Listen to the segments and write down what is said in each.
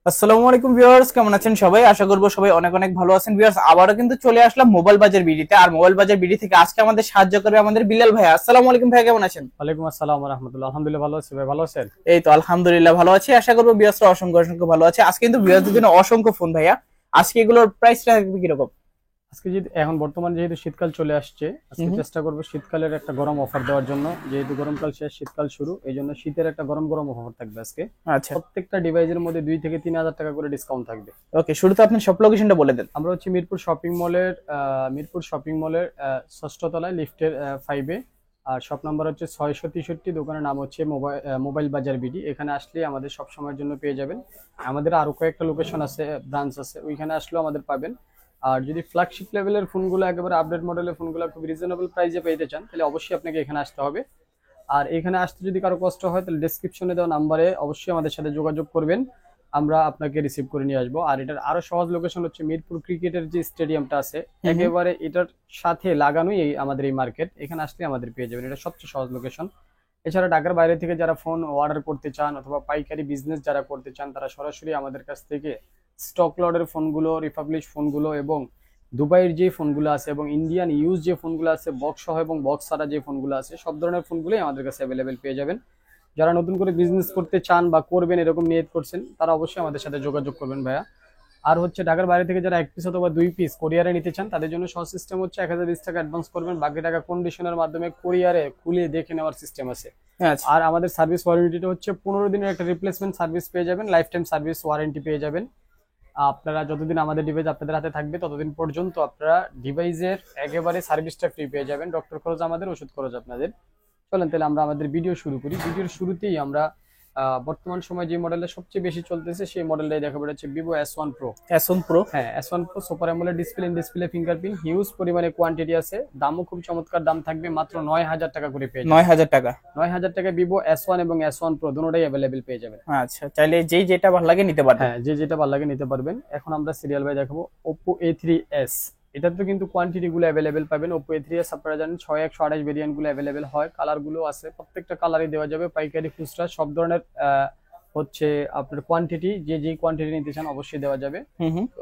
আসসালামু আলাইকুম ভিউয়ার্স, কেমন আছেন সবাই? আশা করব সবাই অনেক অনেক ভালো আছেন। ভিউয়ার্স, আবারো কিন্তু চলে আসলাম মোবাইল বাজার বিডিতে। আর মোবাইল বাজার বিডি থেকে আজকে আমাদের সাহায্য করবে আমাদের বিলাল ভাই। আসসালামু আলাইকুম ভাই, কেমন আছেন? ওয়ালাইকুম আসসালাম ওয়া রাহমাতুল্লাহ। আলহামদুলিল্লাহ ভালো আছি ভাই, ভালো আছেন? এই তো আলহামদুলিল্লাহ ভালো আছি। আশা করব ভিউয়ার্সরা অসংখ্য অসংখ্য ভালো আছে। আজকে কিন্তু ভিউয়ার্সদের জন্য অসংখ্য ফোন ভাইয়া। আজকে এগুলোর প্রাইসটা থাকবে কিরকম? আজকে যদি এখন বর্তমান যেহেতু শীতকাল চলে আসছে, আজকে চেষ্টা করব শীতকালের একটা গরম অফার দেওয়ার জন্য। যেহেতু গরমকাল শেষ, শীতকাল শুরু, এই জন্য শীতের একটা গরম গরম অফার থাকবে আজকে। আচ্ছা, প্রত্যেকটা ডিভাইসের মধ্যে 2 থেকে 3,000 টাকা করে ডিসকাউন্ট থাকবে। ওকে, শুরুতে আপনি সব লোকেশনটা বলে দেন। আমরা হচ্ছে মিরপুর শপিং মলের 6ষ্ঠ তলায় লিফটের 5 এ। আর শপ নাম্বার হচ্ছে 663। দোকানের নাম হচ্ছে মোবাইল বাজার বিডি। এখানে আসলে আমাদের সব সময়ের জন্য পেয়ে যাবেন। আমাদের আরো কয়েকটা লোকেশন আছে, ব্রাঞ্চ আছে, ওইখানে আসলেও আমাদের পাবেন। আর যদি ফ্ল্যাগশিপ লেভেলের ফোনগুলো, একেবারে আপডেট মডেলের ফোনগুলো খুব রিজনেবল প্রাইসে পেতে চান, তাহলে অবশ্যই আপনাকে এখানে আসতে হবে। আর এখানে আসতে যদি কারো কষ্ট হয়, তাহলে ডেসক্রিপশনে দেওয়া নাম্বারে অবশ্যই আমাদের সাথে যোগাযোগ করবেন, আমরা আপনাকে রিসিভ করে নিয়ে আসবো। আর এটার আরো সহজ লোকেশন হচ্ছে মিরপুর ক্রিকেটের যে স্টেডিয়ামটা আছে, একেবারে এটার সাথে লাগানোই আমাদের এই মার্কেট। এখানে আসলে আমাদের পেয়ে যাবেন, এটা সবচেয়ে সহজ লোকেশন। এছাড়া ঢাকার বাইরে থেকে যারা ফোন অর্ডার করতে চান অথবা পাইকারি বিজনেস যারা করতে চান, তারা সরাসরি আমাদের কাছ থেকে স্টক লটের ফোনগুলো, রিপাবলিশ ফোনগুলো এবং দুবাইয়ের যে ফোনগুলো আছে এবং ইন্ডিয়ান ইউজ যে ফোনগুলো আছে, বক্স সহ এবং বক্স ছাড়া যে ফোনগুলো আছে, সব ধরনের ফোনগুলোই আমাদের কাছে অ্যাভেলেবেল পেয়ে যাবেন। যারা নতুন করে বিজনেস করতে চান বা করবেন এরকম নিয়ত করছেন, তারা অবশ্যই আমাদের সাথে যোগাযোগ করবেন ভাইয়া। আর হচ্ছে ঢাকার বাইরে থেকে যারা 1 পিস অথবা 2 পিস কোরিয়ারে নিতে চান, তাদের জন্য সহজ সিস্টেম হচ্ছে 1020 টাকা অ্যাডভান্স করবেন, বাকি টাকা কন্ডিশনের মাধ্যমে কুরিয়ারে খুলে দেখে নেওয়ার সিস্টেম আছে। আচ্ছা, আর আমাদের সার্ভিস ওয়ারেন্টিটা হচ্ছে 15 দিনের একটা রিপ্লেসমেন্ট সার্ভিস পেয়ে যাবেন, লাইফ টাইম সার্ভিস ওয়ারেন্টি পেয়ে যাবেন। আপনারা যতদিন আমাদের ডিভাইস আপনাদের হাতে থাকবে, ততদিন পর্যন্ত আপনারা ডিভাইসের একেবারে সার্ভিসটা ফ্রি পেয়ে যাবেন। ডক্টর খরচ আমাদের, ওষুধ খরচ আপনাদের। চলেন তাহলে আমরা আমাদের ভিডিও শুরু করি। ভিডিওর শুরুতেই আমরা বর্তমান সময় যে মডেলটা সবচেয়ে বেশি চলতেছে, সেই মডেলটাই দেখাবো, হচ্ছে Vivo S1 Pro। S1 Pro, হ্যাঁ, S1 Pro super AMOLED display, in display fingerprint, huge পরিমাণে কোয়ান্টিটি আছে, দামও খুব চমৎকার। দাম থাকবে মাত্র 9,000 টাকা করে পেয়ে যাবেন। 9,000 টাকা। 9,000 টাকায় ভিভো S1 এবং S1 Pro দুটোটাই অ্যাভেলেবেল পেয়ে যাবেন। আচ্ছা, চাইলে যেই যেটা ভালো লাগে নিতে পারবেন। হ্যাঁ, যে যেটা ভালো লাগে নিতে পারবেন। এখন আমরা সিরিয়াল বাই দেখাবো Oppo A3s। এটার তো কিন্তু কোয়ান্টিটি গুলো অ্যাভেলেবেল পাবেন। Oppo A3s আপনারা জানেন 6128 ভেরিয়েন্ট গুলো অ্যাভেলেবেল হয়, কালার গুলো আছে, প্রত্যেকটা কালারই দেওয়া যাবে, পাইকারি খুচরা সব ধরনের হচ্ছে আপনার কোয়ান্টিটি, যে যে কোয়ান্টিটি নিতে চান অবশ্যই দেওয়া যাবে।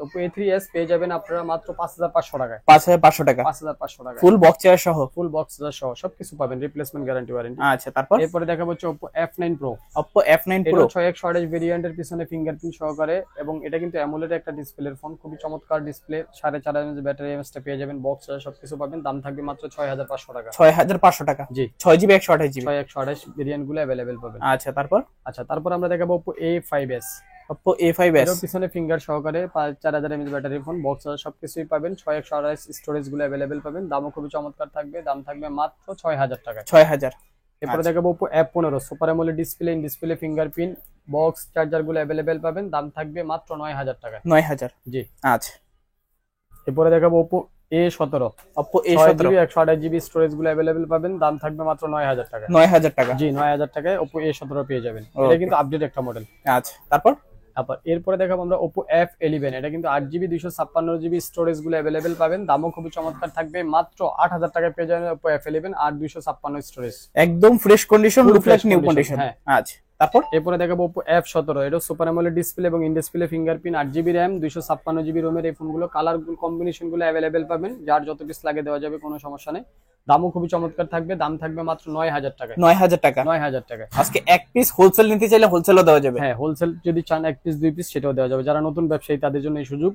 Oppo A3s পেয়ে যাবেন আপনারা মাত্র 5,500 টাকায়। 5,500 টাকা 5,500 টাকা ফুল বক্স চেয়ার সহ। ফুল বক্স সহ সবকিছু পাবেন, রিপ্লেসমেন্ট গ্যারান্টি ওয়ারেন্টি। আচ্ছা, তারপর এরপরে দেখাবো হচ্ছে Oppo F9 Pro। Oppo F9 এটা Pro 6128 ভেরিয়েন্টের পিছনে ফিঙ্গারপ্রিন্ট সহকারে, এবং এটা কিন্তু অ্যামোলেড একটা ডিসপ্লের ফোন, খুবই চমৎকার ডিসপ্লে। 4.5 এমএএইচ ব্যাটারি এমএসটা পেয়ে যাবেন, বক্স সবকিছু পাবেন। দাম থাকবে মাত্র 6,500 টাকা। 6,500 টাকা। জি, 6GB 128GB। 6128 ভেরিয়েন্ট গুলো অ্যাভেলেবেল পাবেন। আচ্ছা, তারপর তারপর আমরা দেখাবো Oppo A5s। Oppo A5s। এর পিছনে ফিঙ্গার সহকারে 4000 এমএএইচ ব্যাটারি ফোন, বক্স সবকিছুই পাবেন। 6128 স্টোরেজ গুলো অ্যাভেলেবেল পাবেন, দামও খুবই চমৎকার থাকবে। দাম থাকবে মাত্র 6,000 টাকা। 6,000। এরপরে দেখাবো Oppo F15 super AMOLED display, in display fingerprint, box charger গুলো অ্যাভেলেবেল পাবেন। দাম থাকবে মাত্র 9,000 টাকা। 9,000। জি। আচ্ছা, এরপরে দেখাবো Oppo A17। Oppo A17 128GB storage গুলো অ্যাভেলেবেল পাবেন। দাম থাকবে মাত্র 9,000 টাকা। 9,000 টাকা। জি, 9,000 টাকায় Oppo A17 পেয়ে যাবেন। এটা কিন্তু আপডেট একটা মডেল। আচ্ছা, তারপর আবার এরপরে দেখাবো আমরা Oppo F11। এটা কিন্তু 8GB 256GB স্টোরেজ গুলো অ্যাভেলেবেল পাবেন, দামও খুবই চমৎকার থাকবে। মাত্র 8,000 টাকায় পেয়ে যাবেন Oppo F11 আর 256 স্টোরেজ, একদম fresh condition, Full look like fresh new condition, condition. হ্যাঁ। আচ্ছা, তারপর এরপরে দেখাবো Oppo F17। এটা সুপার অ্যামোলেড ডিসপ্লে এবং in display fingerprint, 8GB RAM 256GB রোমের এই ফোনগুলো, কালার কম্বিনেশন গুলো অ্যাভেলেবেল পাবেন, যার যত পিস লাগে দেওয়া যাবে, কোনো সমস্যা নেই। দামও খুবই চমৎকার থাকবে। দাম থাকবে মাত্র 9,000 টাকা। 9,000 টাকা। 9,000 টাকা। আজকে এক পিস হোলসেল নিতে চাইলে হোলসেলও দেওয়া যাবে। হ্যাঁ, হোলসেল যদি চান 1 পিস 2 পিস সেটাও দেওয়া যাবে। যারা নতুন ব্যবসায়ী তাদের জন্য এই সুযোগ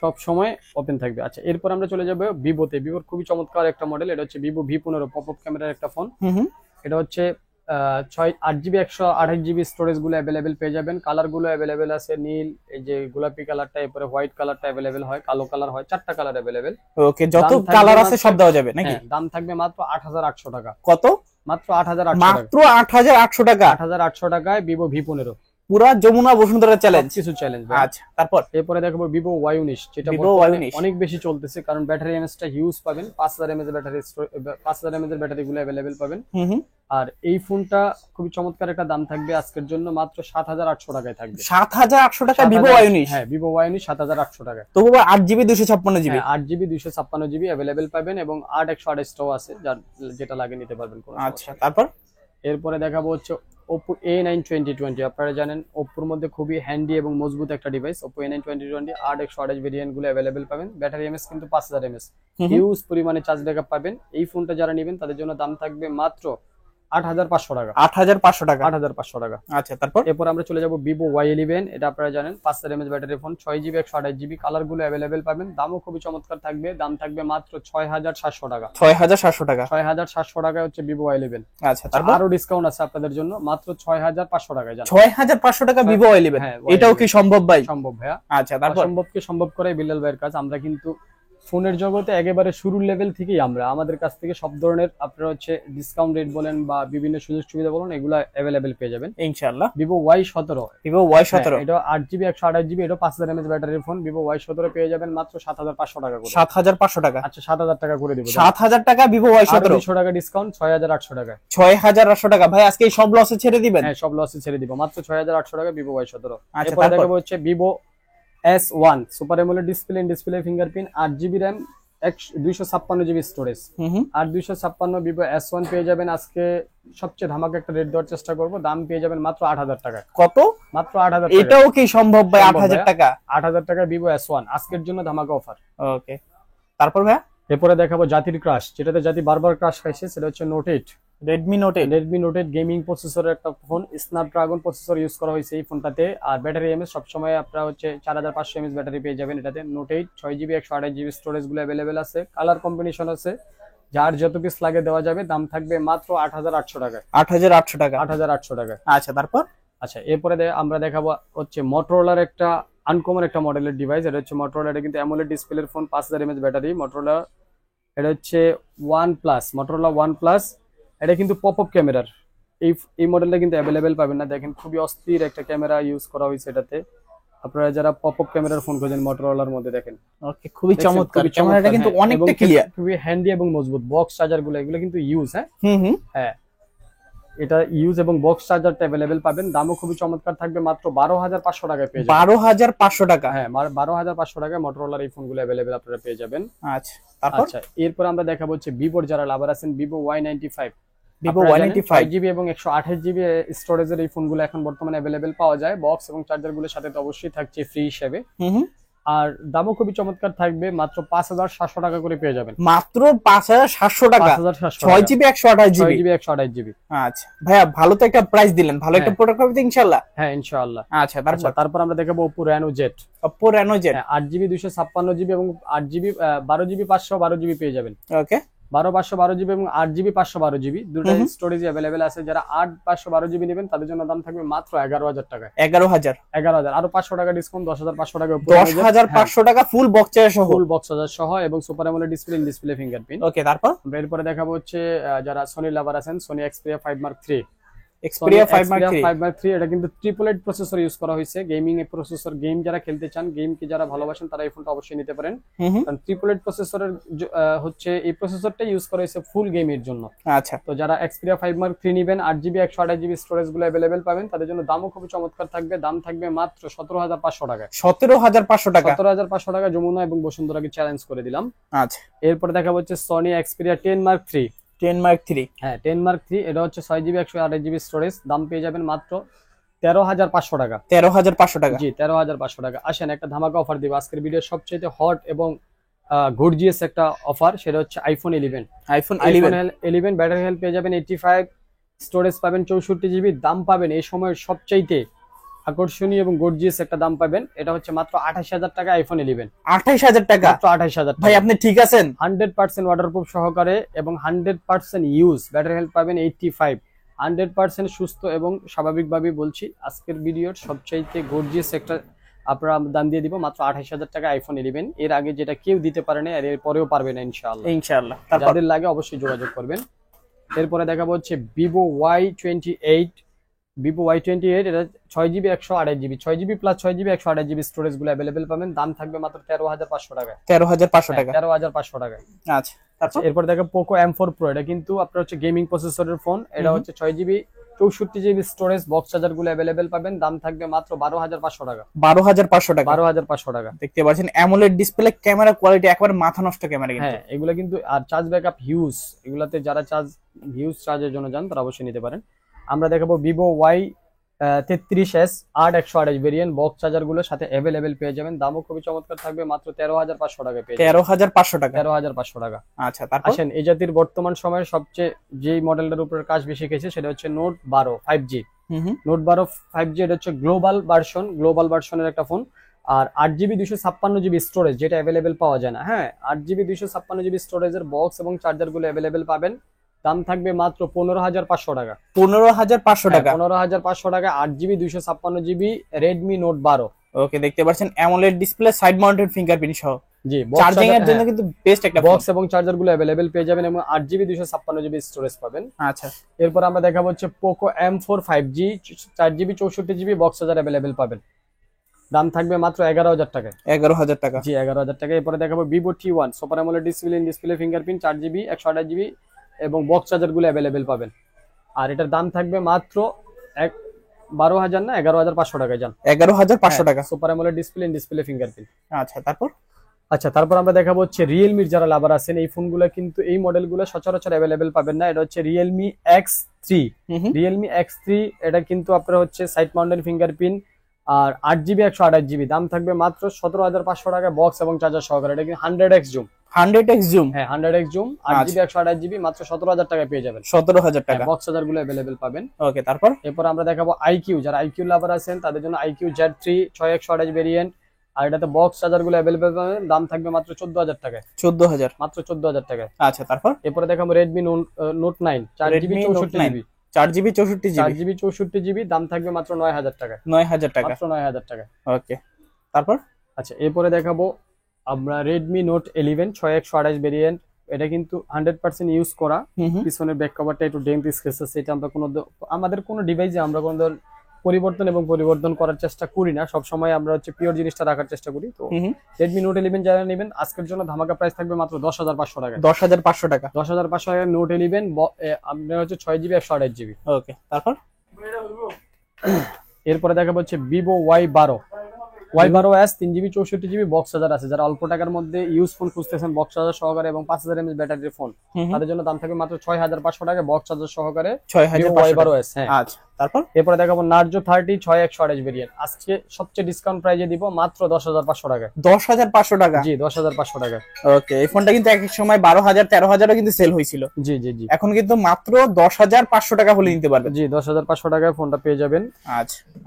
সব সময় ওপেন থাকবে। আচ্ছা, এরপর আমরা চলে যাবো ভিভোতে। ভিভোর খুবই চমৎকার একটা মডেল, এটা হচ্ছে Vivo V15 পপ আপ ক্যামেরার একটা ফোন। এটা হচ্ছে 8GB 128GB স্টোরেজ গুলো অ্যাভেলেবেল পেয়ে যাবেন। কালার গুলো অ্যাভেলেবেল আছে, নীল, এই যে গোলাপি কালারটা, এরপরে হোয়াইট কালারটা অ্যাভেলেবেল হয়, কালো কালার হয়, 4টা কালার অ্যাভেলেবেল। ওকে, যত কালার আছে সব দেওয়া যাবে নাকি? দাম থাকবে মাত্র 8,800 টাকা। কত? মাত্র 8,800 টাকা। মাত্র 8,800 টাকা। 8,800 টাকায় Vivo V15। পুরা যমুনা বসুন্ধরা চ্যালেঞ্জ, কিছু চ্যালেঞ্জ। আচ্ছা, তারপর এরপরে দেখবো Vivo Y19, যেটা Vivo Y19 অনেক বেশি চলতেছে, কারণ ব্যাটারি এমএএইচটা হিউজ পাবেন। 5,000 এমএএইচ ব্যাটারি, 5,000 এমএএইচ এর ব্যাটারি গুলো অ্যাভেলেবেল পাবেন। আর এই ফোনটা খুবই চমৎকার একটা দাম থাকবে আজকের জন্য, মাত্র 7,800 টাকায় থাকবে। 7,800 টাকা Vivo Y19? হ্যাঁ, Vivo Y19 7,800 টাকা। তবু 8GB 256GB। 8GB 256GB available পাবেন, এবং 8 128টাও আছে, যার যেটা লাগে নিতে পারবেন। আচ্ছা, তারপর এরপরে দেখাবো হচ্ছে Oppo A9 2020। আপনারা জানেন Oppo এর মধ্যে খুবই হ্যান্ডি এবং মজবুত একটা ডিভাইস Oppo A9 2020। 8 128 ভেরিয়েন্ট গুলো অ্যাভেলেবেল পাবেন। ব্যাটারি এমএস কিন্তু 5000 এমএস, হিউজ পরিমাণে চার্জ ব্যাকআপ পাবেন। এই ফোনটা যারা নেবেন তাদের জন্য দাম থাকবে মাত্র 8500 টাকা। 8500 টাকা। 8500 টাকা। আচ্ছা, তারপর এরপর আমরা চলে যাব Vivo Y11। এটা আপনারা জানেন 5000 MS battery phone, 6GB 128GB, colour গুলো অ্যাভেলেবেল পাবেন। দামও খুবই চমৎকার থাকবে, দাম থাকবে মাত্র 6700 টাকা। 6700 টাকা। 6700 টাকায় হচ্ছে Vivo Y11। আচ্ছা, তারপর আরো ডিসকাউন্ট আছে আপনাদের জন্য, মাত্র 6500 টাকায় জান। 6500 টাকা Vivo Y11, হ্যাঁ, এটাও কি সম্ভব ভাই? সম্ভব ভাইয়া। আচ্ছা, তারপর সম্ভবকে সম্ভব করাই বিল্লাল ভাইয়ের কাজ। আমরা কিন্তু ফোনের জগতে একেবারে শুরুর লেভেল থেকেই আমাদের কাছ থেকে সব ধরনের আপনারা হচ্ছে ডিসকাউন্ট রেট বলেন বা বিভিন্ন সুযোগ সুবিধা বলেন, এগুলো অ্যাভেলেবেল পেয়ে যাবেন ইনশাআল্লাহ। Vivo Y17। Vivo Y17 এটা 8GB 128GB, এটা 5000 এমএএইচ ব্যাটারির ফোন। Vivo Y17 পেয়ে যাবেন মাত্র 7500 টাকা করে। 7500 টাকা। আচ্ছা, 7000 টাকা করে দিব। 7000 টাকা Vivo Y17, 200 টাকা ডিসকাউন্ট, 6800 টাকা। 6800 টাকা। ভাই আজকে এই সব লসে ছেড়ে দিবেন? হ্যাঁ, সব লসে ছেড়ে দিব, মাত্র 6800 টাকা Vivo Y17। আচ্ছা, এরপর তারপর দেখাবো হচ্ছে Vivo S1 super AMOLED display, display fingerprint, 8GB RAM, 256GB storage. আর 256 Vivo S1 পেয়ে যাবেন আজকে সবচেয়ে ধামাকা একটা রেট দেওয়ার চেষ্টা করব। দাম পেয়ে যাবেন মাত্র 8000 টাকা। কত? মাত্র 8000 টাকা। এটাও কি সম্ভব ভাই? 8000 টাকা। 8000 টাকা Vivo S1 আজকের জন্য ধামাকা অফার। ওকে, তারপর ভাই এরপরে দেখাবো জাতির ক্রাশ, যেটাতে জাতি বারবার ক্রাশ খাইছে, সেটা হচ্ছে Note 8। Redmi Note 8। Redmi Note 8 gaming প্রসেসরের একটা ফোন, স্ন্যাপড্রাগন প্রসেসর ইউজ করা হয়েছে এই ফোনটাতে। আর ব্যাটারি এমএস সবসময় আপনারা হচ্ছে 4500 এমএস ব্যাটারি পেয়ে যাবেন এটাতে। Note 8 6GB 128GB স্টোরেজ গুলো অ্যাভেলেবেল আছে, কালার কম্বিনেশন আছে, যার যত পিস লাগে দেওয়া যাবে। দাম থাকবে মাত্র 8800 টাকা। 8800 টাকা। 8800 টাকা। আচ্ছা, তারপর আচ্ছা, এরপরে আমরা দেখাবো হচ্ছে Motorola একটা আনকমন একটা মডেলের ডিভাইস। এটা হচ্ছে Motorola, এটা কিন্তু অ্যামোলেড ডিসপ্লের ফোন, 5000 এমএএইচ ব্যাটারি। Motorola, এটা হচ্ছে Motorola OnePlus। এটা কিন্তু পপআপ ক্যামেরার এই মডেলটা কিন্তু অ্যাভেলেবেল পাবেন না। দেখেন খুবই অস্থির একটা ক্যামেরা ইউজ করা হয়েছে এটাতে। আপনারা যারা পপআপ ক্যামেরার ফোন খোঁজেন Motorolaর মধ্যে দেখেন। ওকে, খুবই চমৎকার। ক্যামেরাটা কিন্তু অনেকটা ক্লিয়ার, খুবই হ্যান্ডি এবং মজবুত। বক্স চার্জার গুলো এগুলো কিন্তু ইউজ, হ্যাঁ এটা ইউজ এবং বক্স চার্জারটা অ্যাভেলেবেল পাবেন। দামও খুবই চমৎকার থাকবে, মাত্র 12500 টাকায় পেয়ে যাবেন। 12500 টাকা। হ্যাঁ, 12500 টাকায় Motorolaর এই ফোনগুলো অ্যাভেলেবেল আপনারা পেয়ে যাবেন। আচ্ছা, তারপর আচ্ছা, এরপর আমরা দেখাবো হচ্ছে Vivoর যারা লাভার আছেন Vivo Y95। Vivo Y95 5GB এবং 128GB স্টোরেজের এই ফোনগুলো এখন বর্তমানে অ্যাভেলেবেল পাওয়া যায়। বক্স এবং চার্জার গুলোর সাথে তো অবশ্যই থাকছে ফ্রি হিসেবে। আর দামও খুবই চমৎকার থাকবে, মাত্র 5700 টাকা করে পেয়ে যাবেন। মাত্র 5700 টাকা। 6GB 128GB। 6GB 128GB। আচ্ছা ভাইয়া, ভালো তো একটা প্রাইস দিলেন, ভালো একটা প্রোডাক্ট হবে ইনশাআল্লাহ। হ্যাঁ, ইনশাআল্লাহ। আচ্ছা, তারপর আমরা দেখাবো Oppo Reno Z। Oppo Reno Z 8GB 256GB এবং 8GB 12GB 512GB পেয়ে যাবেন। ওকে, 12512GB এবং 8GB 512GB দুটো স্টোরেজ অ্যাভেলেবেল আছে। যারা 8 512GB নেবেন তাদের জন্য দাম থাকবে মাত্র 11000 টাকা। 11000 আরো 500 টাকা ডিসকাউন্ট, 10500 টাকা। 10500 টাকা ফুল বক্স চার্জার সহ, ফুল বক্স চার্জার সহ এবং সুপার অ্যামোলেড ডিসপ্লে ফিঙ্গারপ্রিন্ট। ওকে, তারপর এরপরে দেখাবো হচ্ছে যারা সোনি লাভার আছেন Sony Xperia 5 Mark III। এটা কিন্তু ট্রিপল এইট প্রসেসর ইউজ করা হয়েছে, গেমিং এর প্রসেসর। গেম যারা খেলতে চান, গেম কি যারা ভালোবাসেন, তারা এই ফোনটা অবশ্যই নিতে পারেন। কারণ ট্রিপল এইট প্রসেসরের হচ্ছে এই প্রসেসরটা ইউজ করা হয়েছে ফুল গেমের জন্য। আচ্ছা, তো যারা Xperia 5 Mark III নেবেন, 8GB 128GB স্টোরেজ গুলো অ্যাভেলেবেল পাবেন, তাদের জন্য দামও খুবই চমৎকার থাকবে। দাম থাকবে মাত্র 17500 টাকা। 17500 টাকা। 17500 টাকা যমুনা এবং বসুন্ধরাকে চ্যালেঞ্জ করে দিলাম। আচ্ছা, এরপর দেখা হচ্ছে Sony Xperia 10 Mark III। 10 Mark III, হ্যাঁ 10 Mark III, এটা হচ্ছে 6GB 128GB স্টোরেজ। দাম পেয়ে যাবেন মাত্র 13500 টাকা। 13500 টাকা। জি, 13500 টাকা। আসেন একটা ধামাকা অফার দিব আজকের ভিডিওর সবচেয়ে হট এবং গর্জিয়াস একটা অফার, সেটা হচ্ছে iPhone 11 ব্যাটারি হেলথ পেয়ে যাবেন 85, স্টোরেজ পাবেন 64GB। দাম পাবেন এই সময়ের সবচাইতে আকর্ষণীয় এবং গর্জিয়াস একটা দাম পাবেন। এটা হচ্ছে মাত্র 28000 টাকা iPhone 11। 28000 টাকা? মাত্র 28000 ভাই আপনি ঠিক আছেন? 100% ওয়াটারপ্রুফ সহকারে এবং 100% ইউজ, ব্যাটারি হেলথ পাবেন 85, 100% সুস্থ এবং স্বাভাবিকভাবে বলছি আজকের ভিডিওর সবচাইতে গর্জিয়াস একটা আপনারা দাম দিয়ে দিব মাত্র 28000 টাকা iPhone 11। এর আগে যেটা কেউ দিতে পারে না, আর এর পরেও পারবে না ইনশাআল্লাহ। যাদের লাগে অবশ্যই যোগাযোগ করবেন। এরপরে দেখাবো হচ্ছে Vivo Y28। এটা 6GB 128GB, 6GB plus 6GB 128GB storage গুলো অ্যাভেলেবেল পাবেন। দাম থাকবে মাত্র 13500 টাকা। 13500 টাকা। 13500 টাকা। আচ্ছা, এরপর দেখো Poco M4 Pro। এটা কিন্তু আপনার হচ্ছে গেমিং প্রসেসরের ফোন। এটা হচ্ছে 6GB 64GB storage, box charger গুলো অ্যাভেলেবেল পাবেন। দাম থাকবে মাত্র 12500 টাকা। 12500 টাকা। 12500 টাকা। দেখতে পাচ্ছেন অ্যামোলেড ডিসপ্লে, ক্যামেরা কোয়ালিটি একবারে মাথা নষ্ট ক্যামেরা কিন্তু। হ্যাঁ, এগুলা কিন্তু আর চার্জ ব্যাকআপ হিউজ। এগুলাতে যারা হিউজ চার্জের জন্য যান তারা অবশ্যই নিতে পারেন। আমরা দেখাবো Vivo Y33s 8128 variant, box charger গুলোর সাথে অ্যাভেলেবেল পেয়ে যাবেন। দামও খুবই চমৎকার থাকবে, মাত্র 13,500 টাকায় পেয়ে যাবেন। 13,500 টাকা। 13,500 টাকা। আচ্ছা, তারপর আসেন, এই জাতির বর্তমান সময়ের সবচেয়ে যেই মডেলটার উপর কাজ বেশি গেছে সেটা হচ্ছে নোট 12 5G। নোট 12 5G এটা হচ্ছে গ্লোবাল ভার্সনের একটা ফোন। আর 8GB 256GB স্টোরেজ, যেটা অ্যাভেলেবেল পাওয়া যায় না। হ্যাঁ, 8GB 256GB স্টোরেজের বক্স এবং চার্জার গুলো অ্যাভেলেবেল পাবেন। দাম থাকবে মাত্র 15,500 টাকা। 15,500 টাকা। 15,500 টাকা 8GB 256GB রেডমি নোট 12। ওকে, দেখতে পাচ্ছেন AMOLED display, side mounted fingerprint সহ। জি, চার্জিং এর জন্য কিন্তু বেস্ট একটা বক্স এবং চার্জার গুলো অ্যাভেলেবেল পেয়ে যাবেন এবং 8GB 256GB স্টোরেজ পাবেন। আচ্ছা, এরপর আমরা দেখাবো হচ্ছে Poco M4 5G 4GB 64GB box charger available পাবেন। দাম থাকবে মাত্র 11,000 টাকা। 11,000 টাকা। জি, 11,000 টাকা। এরপরে দেখাবো Vivo T1 super AMOLED display fingerprint 4GB 128GB এবং বক্স চার্জার গুলো অ্যাভেলেবেল পাবেন। আর এটার দাম থাকবে মাত্র 12,000 না 11,500 টাকায়। যান 11,500 টাকা। Super AMOLED display fingerprint. আচ্ছা, তারপর তারপর আমরা দেখাবো হচ্ছে রিয়েলমির যারা লাভার আছেন, এই ফোনগুলো কিন্তু এই মডেলগুলো সচরাচর অ্যাভেলেবেল পাবেন না। এটা হচ্ছে রিয়েলমি X3। এটা কিন্তু আপনার হচ্ছে সাইড মাউন্টেন ফিঙ্গারপ্রিন্ট আর 8GB 128GB। দাম থাকবে মাত্র 17,500 টাকা বক্স এবং চার্জার সহকারে। এটা কিন্তু 100x জুম। 100x zoom. হ্যাঁ, 100x জুম 8GB 128GB মাত্র 17,000 টাকায় পেয়ে যাবেন। 17,000 টাকা। বক্স চার্জার গুলো অ্যাভেলেবেল পাবেন। ওকে, তারপর এরপর আমরা দেখাবো আইকিউ। যারা আইকিউ লাভার আছেন তাদের জন্য আইকিউ Z3 6x128 ভেরিয়েন্ট। আর এটাতে বক্স চার্জার গুলো অ্যাভেলেবেল পাবেন। দাম থাকবে মাত্র 14,000 টাকায়। 14,000। মাত্র 14,000 টাকায়। আচ্ছা, তারপর এরপরে দেখাবো Redmi note 9 4GB 64GB। 4GB 64GB। 4GB 64GB দাম থাকবে মাত্র 9,000 টাকা। 9,000 টাকা। মাত্র 9,000 টাকা। ওকে, তারপর আচ্ছা, এরপরে দেখাবো আমরা রেডমি নোট 11 6x128 ভেরিয়েন্ট। এটা কিন্তু 100% ইউজ করা। পিছনের ব্যাক কভারটা একটু ডেন্ট স্ক্র্যাচ আছে। এটা আমরা আমাদের কোনো ডিভাইসে আমরা কোনো পরিবর্তন করার চেষ্টা করি না। সব সময় আমরা হচ্ছে পিওর জিনিসটা রাখার চেষ্টা করি। তো রেডমি নোট 11 যারা নেবেন আজকের জন্য ধামাকা প্রাইস থাকবে মাত্র 10,500 টাকা। 10,500 টাকা। 10,500 টাকা নোট 11 আপনার হচ্ছে 6GB 128GB। ওকে, তারপর এরপরে দেখাবো হচ্ছে Vivo Y12s 3GB 64GB box charger আছে। যারা অল্প টাকার মধ্যে ইউজ ফোন খুঁজতেছেন বক্স চার্জার সহকারে এবং 5000 mAh ব্যাটারির ফোন, তাদের জন্য দাম থাকবে মাত্র 6,500 টাকা বক্স চার্জার সহকারে। 6,500। হ্যাঁ, আচ্ছা, তারপর এরপরে দেখাবো নার্জো 30 6x128 ভেরিয়েন্ট। আজকে সবচেয়ে ডিসকাউন্ট প্রাইজে দিব মাত্র 10,500 টাকা। 10,500 টাকা। জি, 10,500 টাকা। ওকে, এই ফোনটা কিন্তু এক এক সময় 12,000 13,000 কিন্তু সেল হয়েছিল। জি জি জি, এখন কিন্তু মাত্র 10,500 টাকা হলে নিতে পারবেন। জি, 10,500 টাকায় ফোনটা পেয়ে যাবেন।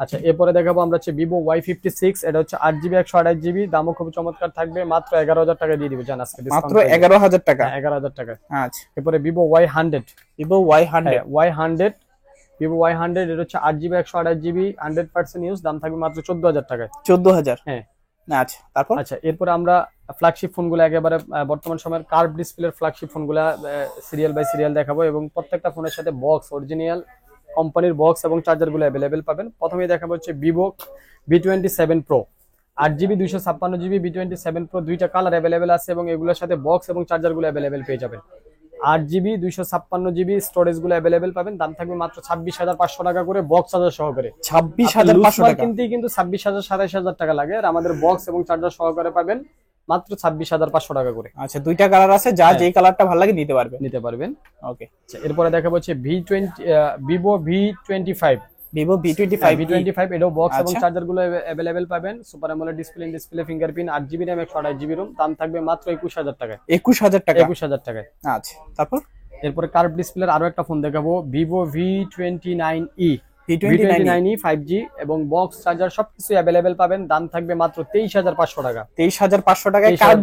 আচ্ছা, এরপরে দেখাবো আমরা হচ্ছে ভিভো Y56। এটা হচ্ছে 8GB 128GB। দামও খুব চমৎকার থাকবে, মাত্র 11,000 টাকা দিয়ে দিব। জান আজকে মাত্র 11,000 টাকা। 11,000 টাকা। আচ্ছা, এরপরে Vivo Y100। Vivo Y100। Vivo Y100 এটা হচ্ছে 8GB 128GB 100% ইউজ। দাম থাকবে মাত্র 14,000 টাকায়। 14,000। হ্যাঁ, আচ্ছা, তারপর এরপরে আমরা ফ্ল্যাগশিপ ফোনগুলো একেবারে বর্তমান সময়ের কার্ভ ডিসপ্লের ফ্ল্যাগশিপ ফোনগুলো সিরিয়াল বাই সিরিয়াল দেখাবো এবং প্রত্যেকটা ফোনের সাথে বক্স অরিজিনাল কোম্পানির বক্স এবং চার্জার গুলো অ্যাভেলেবেল পাবেন। প্রথমেই দেখাবো হচ্ছে Vivo V27 Pro 8GB 256GB V27 Pro। দুইটা কালার অ্যাভেলেবেল আছে এবং এগুলোর সাথে বক্স এবং চার্জার গুলো অ্যাভেলেবেল পেয়ে যাবেন। 8GB 256GB স্টোরেজ গুলো অ্যাভেলেবেল পাবেন। দাম থাকবে মাত্র 26,500 টাকা করে বক্স চার্জার সহকারে। 26,500 টাকা কিন্তু 26,000 27,000 টাকা লাগে। আর আমাদের বক্স এবং চার্জার সহকারে পাবেন মাত্র 26,500 টাকা করে। আচ্ছা, দুইটা কালার আছে, যা যেই কালারটা ভালো লাগে নিতে পারবেন। ওকে, আচ্ছা, এরপরে দেখাবো হচ্ছে ভিভো V25। ভিভো V25 এটাও বক্স এবং চার্জার গুলো অ্যাভেলেবেল পাবেন। Super AMOLED display fingerprint 8GB RAM 128GB ROM। দাম থাকবে মাত্র 21,000 টাকায়। 21,000 টাকা। 21,000 টাকায়। আচ্ছা, তারপর এরপরে কার্ভ ডিসপ্লের আরো একটা ফোন দেখাবো ভিভো V29e 5G এবং বক্স চার্জার সবকিছু অ্যাভেলেবেল পাবেন। দাম থাকবে মাত্র 23,500 টাকা। 23,500 টাকায় কার্ভ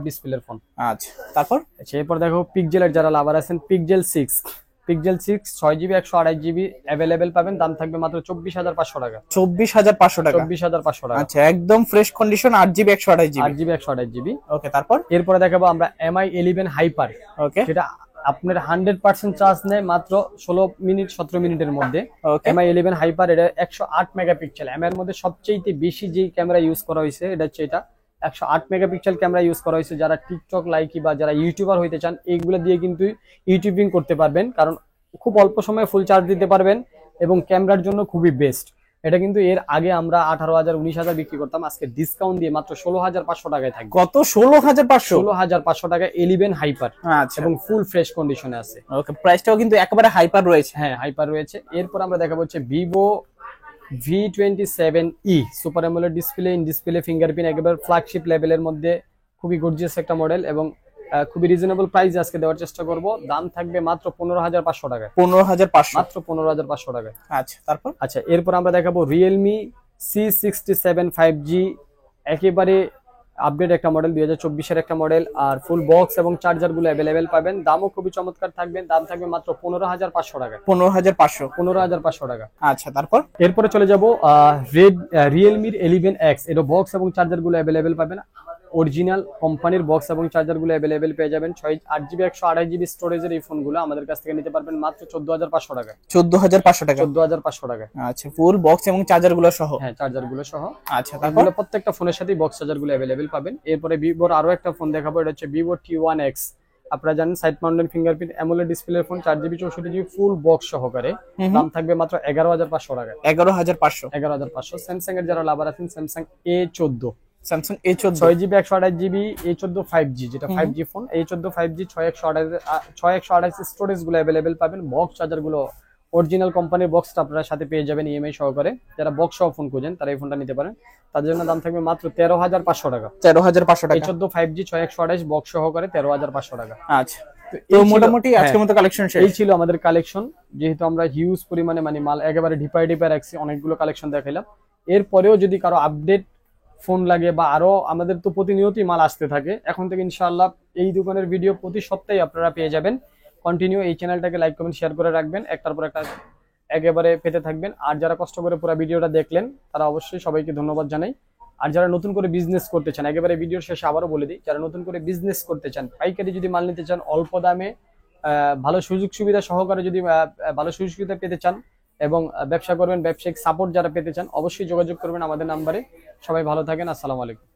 ডিসপ্লের ফোন। আচ্ছা, তারপর এরপর দেখো পিক্সেলের যারা লাভার আছেন পিক্সেল 6 6GB 128GB অ্যাভেলেবেল পাবেন। দাম থাকবে মাত্র 24,500 টাকা। 24,500 টাকা। 24,500 টাকা। আচ্ছা, একদম ফ্রেশ কন্ডিশন 8GB 128GB। ওকে, তারপর এরপরে দেখাবো আমরা MI 11 হাইপার। ওকে, সেটা আপনার 100% চার্জ নেয় মাত্র 17 মিনিটের মধ্যে। MI 11 হাইপার এটা 108 মেগাপিক্সেল। এর মধ্যে সবচেয়ে বেশি যে ক্যামেরা ইউজ করা হয়েছে এটা হচ্ছে এটা 108 মেগাপিক্সেল ক্যামেরা ইউজ করা হয়েছে। যারা টিকটক লাইকি বা যারা ইউটিউবার হইতে চান এইগুলো দিয়ে কিন্তু ইউটিউবিং করতে পারবেন, কারণ খুব অল্প সময়ে ফুল চার্জ দিতে পারবেন এবং ক্যামেরার জন্য খুবই বেস্ট। এটা কিন্তু এর আগে আমরা 18,000 19,000 বিক্রি করতাম, আজকে ডিসকাউন্ট দিয়ে মাত্র 16,500 টাকায় থাকবে। কত? 16,500? 16,500 টাকা 11 হাইপার আচ্ছা, এবং ফুল ফ্রেশ কন্ডিশনে আছে। ওকে, প্রাইসটাও কিন্তু একেবারে হাইপার রয়েছে। হ্যাঁ, হাইপার রয়েছে। এরপর আমরা দেখাবো হচ্ছে Vivo V27e super AMOLED display, in display fingerprint, একেবারে ফ্ল্যাগশিপ লেভেলের মধ্যে খুবই গর্জিয়াস একটা মডেল এবং খুবই রিজনেবল প্রাইস আজকে দেওয়ার চেষ্টা করব। দাম থাকবে মাত্র 15,500 টাকায়। 15,500? মাত্র 15,500 টাকায়। আচ্ছা, তারপর? আচ্ছা, এরপর আমরা দেখাবো রিয়েলমি C67 5G, একেবারে আপডেট একটা মডেল, 2024-এর একটা মডেল, আর ফুল বক্স এবং চার্জার গুলো অ্যাভেলেবেল পাবেন। দামও খুবই চমৎকার থাকবে, দাম থাকবে মাত্র 15,500 টাকায়। 15,500? 15,500 টাকা। আচ্ছা, তারপর? এরপরে চলে যাব রিয়েলমির 11X, এটা বক্স এবং চার্জার গুলো অ্যাভেলেবেল পাবেন। অরিজিনাল কোম্পানির বক্স এবং চার্জার গুলো অ্যাভেলেবেল পেয়ে যাবেন। 8GB 128GB স্টোরেজের এই ফোনগুলো আমাদের কাছ থেকে নিতে পারবেন মাত্র 14,500 টাকায়। 14,500 টাকা? 14,500 টাকায়। আচ্ছা, ফুল বক্স এবং চার্জার গুলো সহ? হ্যাঁ, চার্জার গুলো সহ। আচ্ছা, তারপর? এগুলো প্রত্যেকটা ফোনের সাথেই বক্স চার্জার গুলো অ্যাভেলেবেল পাবেন। এরপরে ভিভোর আরো একটা ফোন দেখাবো, এটা হচ্ছে ভিভো T1X। আপনারা জানেন সাইড মাউন্টেড ফিঙ্গারপ্রিন্ট অ্যামোলেড ডিসপ্লের phone, 4GB 64GB full box সহকারে। দাম থাকবে মাত্র 11,500 টাকায়। 11,500? 11,500। স্যামসাং এর যারা লাভার আছেন, Samsung A14, Samsung A14? 6GB 128GB, A14 5G, যেটা 5G phone, A14 5G 6/128 storage গুলো অ্যাভেলেবেল পাবেন। বক্স চার্জার গুলো অরিজিনাল কোম্পানির বক্সটা আপনারা সাথে পেয়ে যাবেন ইএমআই সহকারে। যারা বক্স সহ ফোন খুঁজেন তারা এই ফোনটা নিতে পারেন, তাদের জন্য দাম থাকবে মাত্র 13,500 টাকা। 13,500 টাকা? A14 5G 6/128 বক্স সহকারে 13,500 টাকা। আচ্ছা, তো মোটামুটি আজকের মতো কালেকশন শেষ। এই ছিল আমাদের কালেকশন। যেহেতু আমরা হিউজ পরিমাণে মানে মাল একেবারে ডিপাই রাখছি, অনেকগুলো কালেকশন দেখাইলাম। এরপরেও যদি কারো আপডেট ফোন লাগে বা আরো, আমাদের তো প্রতিনিয়তই মাল আসতে থাকে, এখন থেকে ইনশাআল্লাহ এই দোকানের ভিডিও প্রতি সপ্তাহে আপনারা পেয়ে যাবেন। কন্টিনিউ এই চ্যানেলটাকে লাইক কমেন্ট শেয়ার করে রাখবেন, একটার পর একটা একেবারে পেতে থাকবেন। আর যারা কষ্ট করে পুরো ভিডিওটা দেখলেন তারা অবশ্যই সবাইকে ধন্যবাদ জানাই। আর যারা নতুন করে বিজনেস করতে চান, একেবারে ভিডিওর শেষে আবারও বলে দিই, যারা নতুন করে বিজনেস করতে চান, পাইকারি যদি মাল নিতে চান, অল্প দামে ভালো সুযোগ সুবিধা সহকারে যদি ভালো সুযোগ সুবিধা পেতে চান এবং ব্যবসা করবেন, ব্যবসায়িক সাপোর্ট যারা পেতে চান, অবশ্যই যোগাযোগ করবেন আমাদের নাম্বারে। সবাই ভালো থাকেন, আসসালামু আলাইকুম।